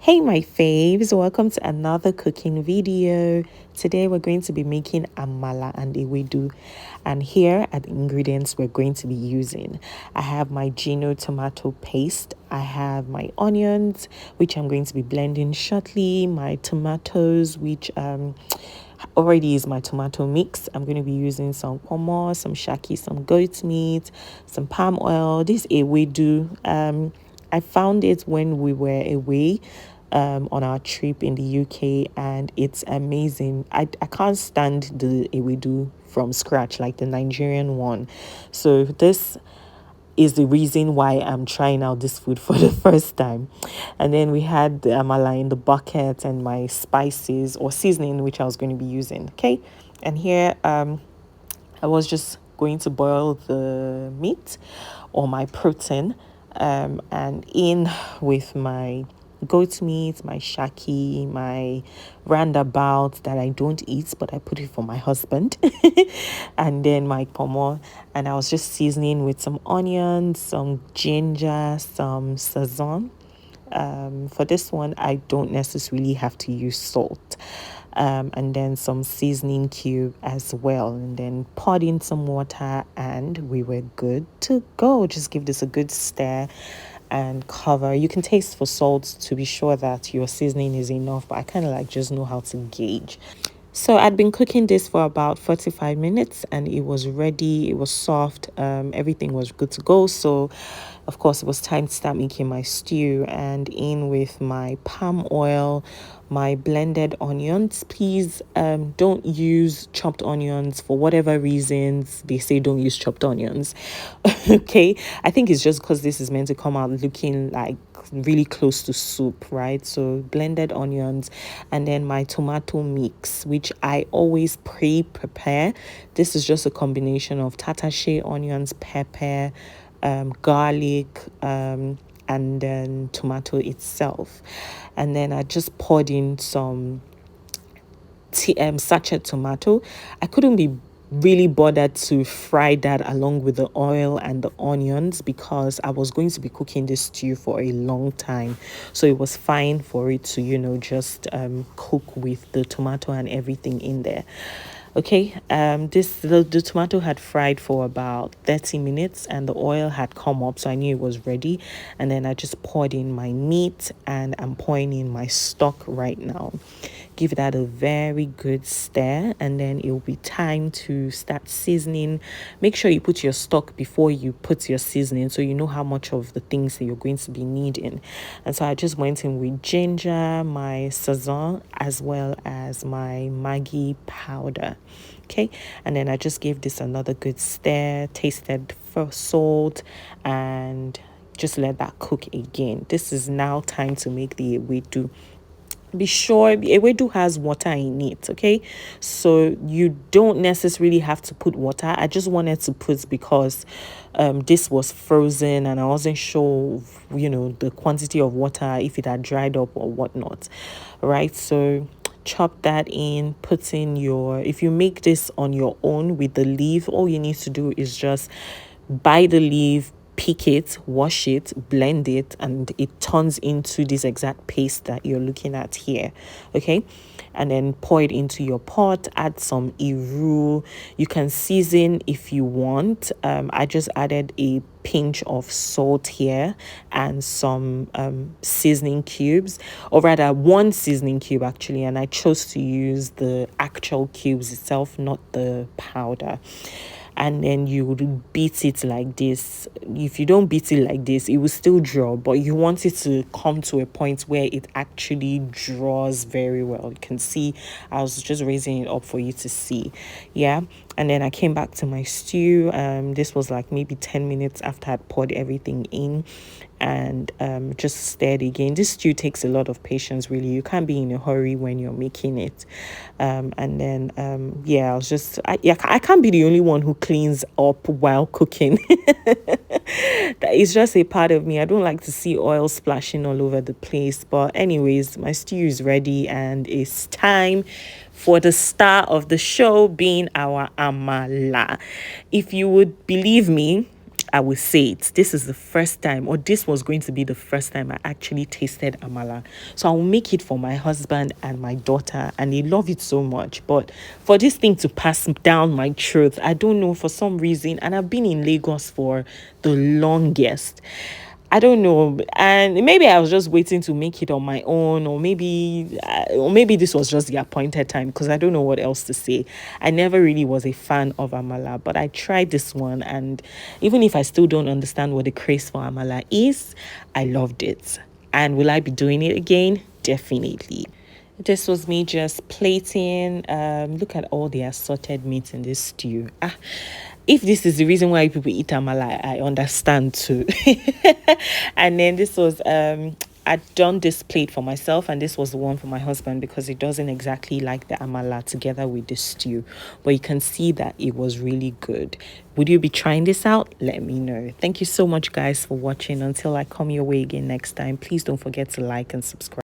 Hey my faves, welcome to another cooking video. Today we're going to be making Amala and Ewedu, and here are the ingredients we're going to be using. I have my Gino tomato paste, I have my onions which I'm going to be blending shortly, my tomatoes which already is my tomato mix. I'm going to be using some pomo, some shaki, some goat meat, some palm oil. This Ewedu, I found it when we were away on our trip in the UK, and it's amazing. I can't stand the Ewedu from scratch like the Nigerian one. So this is the reason why I'm trying out this food for the first time. And then we had the amala in the bucket and my spices or seasoning, which I was going to be using. Okay. And here I was just going to boil the meat or my protein, and in with my goat meat, my shaki, my roundabout that I don't eat, but I put it for my husband, and then my pomo. And I was just seasoning with some onions, some ginger, some sazon. For this one, I don't necessarily have to use salt. And then some seasoning cube as well. And then poured in some water, and we were good to go. Just give this a good stir and cover. You can taste for salt to be sure that your seasoning is enough, but I kind of like just know how to gauge. So I'd been cooking this for about 45 minutes and it was ready. It was soft. Everything was good to go. So of course it was time to start making my stew, and in with my palm oil, my blended onions. Please don't use chopped onions for whatever reasons. They say don't use chopped onions. Okay. I think it's just because this is meant to come out looking like really close to soup, right? So blended onions, and then my tomato mix, which I always pre-prepare. This is just a combination of tatashe, onions, pepper, garlic, and then tomato itself. And then I just poured in some sachet tomato. I couldn't be really bothered to fry that along with the oil and the onions because I was going to be cooking this stew for a long time. So it was fine for it to, just cook with the tomato and everything in there. Okay, the tomato had fried for about 30 minutes and the oil had come up, so I knew it was ready. And then I just poured in my meat and I'm pouring in my stock right now. Give that a very good stir, and then it will be time to start seasoning. Make sure you put your stock before you put your seasoning so you know how much of the things that you're going to be needing. And so I just went in with ginger, my sazon, as well as my Maggi powder. Okay, and then I just gave this another good stir, tasted for salt, and just let that cook again. This is now time to make the ewedu. Be sure ewedu has water in it, okay? So you don't necessarily have to put water. I just wanted to put because this was frozen and I wasn't sure the quantity of water, if it had dried up or whatnot, right? So chop that in, put in if you make this on your own with the leaf, all you need to do is just buy the leaf, pick it, wash it, blend it, and it turns into this exact paste that you're looking at here. Okay, and then pour it into your pot, add some iru. You can season if you want. I just added a pinch of salt here and some seasoning cubes, or rather one seasoning cube actually, and I chose to use the actual cubes itself, not the powder. And then you would beat it like this. If you don't beat it like this, it will still draw, but you want it to come to a point where it actually draws very well. You can see I was just raising it up for you to see. Yeah. And then I came back to my stew. This was like maybe 10 minutes after I'd poured everything in, and just stirred again. This stew takes a lot of patience, really. You can't be in a hurry when you're making it. And then yeah, I can't be the only one who cleans up while cooking. That is just a part of me. I don't like to see oil splashing all over the place. But anyways, my stew is ready and it's time for the star of the show, being our amala. If you would believe me, I would say it. This is the first time, or this was going to be the first time I actually tasted amala. So I will make it for my husband and my daughter, and they love it so much. But for this thing to pass down my throat, I don't know, for some reason, and I've been in Lagos for the longest. I don't know, and maybe I was just waiting to make it on my own, or maybe this was just the appointed time, because I don't know what else to say. I never really was a fan of amala, but I tried this one, and even if I still don't understand what the craze for amala is, I loved it. And will I be doing it again? Definitely. This was me just plating. Look at all the assorted meats in this stew. If this is the reason why people eat amala, I understand too. And then this was I'd done this plate for myself, and this was the one for my husband, because he doesn't exactly like the amala together with the stew. But you can see that it was really good. Would you be trying this out? Let me know. Thank you so much, guys, for watching. Until I come your way again next time, please don't forget to like and subscribe.